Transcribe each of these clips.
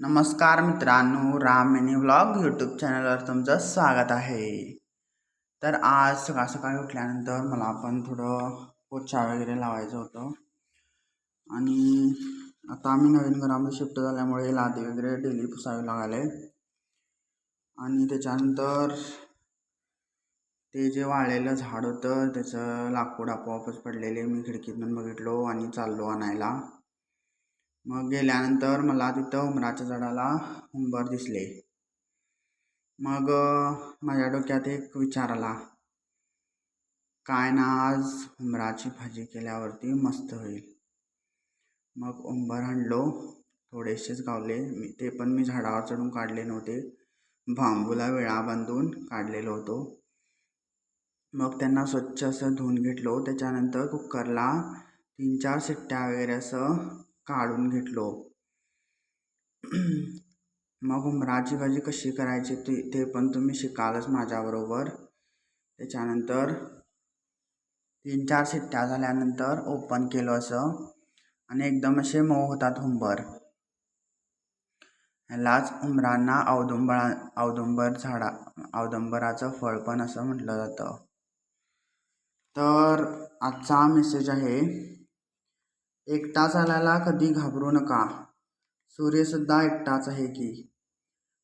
नमस्कार मित्रांनो, Ram mini vlog YouTube चॅनलवर तुमचं स्वागत आहे. तर आज सकाळ सकाळी उठल्यानंतर मला पण थोडं पोछा वगैरे लावायचं होतं आणि आता आम्ही नवीन घरामध्ये शिफ्ट झाल्यामुळे लादी वगैरे डेली पुसावी लागले आणि त्याच्यानंतर ते जे वाळलेलं झाड होतं त्याचं लाकूड आपोआपच पडलेले मी खिडकीतून बघितलो आणि चाललो आणायला. मग गेल्यानंतर मला तिथं उमराच्या झाडाला उंबर दिसले. मग माझ्या डोक्यात एक विचार आला, काय ना आज उंबराची भाजी केल्यावरती मस्त होईल. मग उंबर आणलो, थोडेसेच गावले. ते पण मी झाडावर चढून काढले नव्हते, बांबूला विळा बांधून काढलेलो होतो. मग त्यांना स्वच्छ असं धुवून घेतलो. त्याच्यानंतर कुकरला 3-4 शिट्ट्या वगैरे असं काढून घेतलो. मग उंबराची भाजी कशी करायची ते पण तुम्ही शिकालच माझ्याबरोबर. त्याच्यानंतर 3-4 शिट्ट्या झाल्यानंतर ओपन केलं असं आणि एकदम असे मऊ होतात उंबर. ह्यालाच उंबरांना औदुंबराचं फळ पण असं म्हटलं जातं. तर आजचा मेसेज आहे, एकटा चालायला कधी घाबरू नका. सूर्यसुद्धा एकटाच आहे की.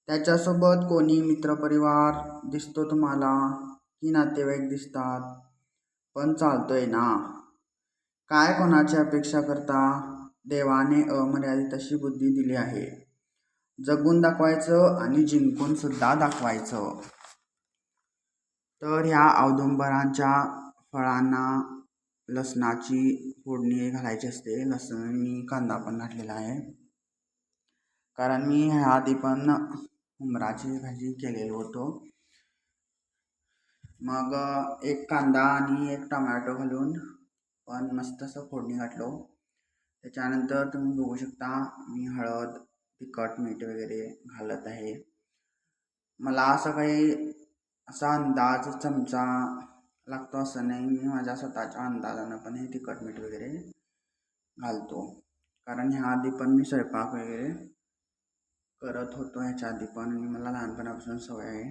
त्याच्यासोबत कोणी मित्रपरिवार दिसतो तुम्हाला की नातेवाईक दिसतात, पण चालतोय ना. काय कोणाची अपेक्षा करता. देवाने अमर्यादित अशी बुद्धी दिली आहे. जगून दाखवायचं आणि जिंकून सुद्धा दाखवायचं. तर ह्या औदुंबरांच्या फळांना लसणाची फोडणी घालायची असते. लसूण मी कांदा पण घातलेला आहे, कारण मी ह्या आधी पण उंबराची भाजी केलेलो होतो. मग एक कांदा आणि एक टोमॅटो घालून पण मस्त असं फोडणी घातलो. त्याच्यानंतर तुम्ही बघू शकता मी हळद, तिखट, मीठ वगैरे घालत आहे. मला असं काही असा अंदाज चमचा लागतो असं नाही, मी माझ्या स्वतःच्या अंदाजानं पण हे तिखट मीठ वगैरे घालतो. कारण ह्या आधी पण मी स्वयंपाक वगैरे करत होतो ह्याच्या आधी पण, आणि मला लहानपणापासून सवय आहे.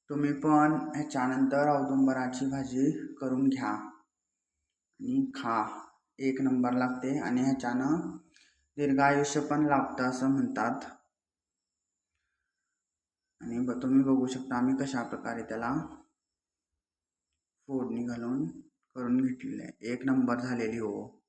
तुम्ही पण ह्याच्यानंतर औदुंबराची भाजी करून घ्या आणि खा. एक नंबर लागते आणि ह्याच्यानं दीर्घायुष्य पण लाभतं असं म्हणतात. आणि तुम्ही बघू शकता आम्ही कशा प्रकारे त्याला फोडणी घालून करून घेतलेली आहे. एक नंबर झालेली हो.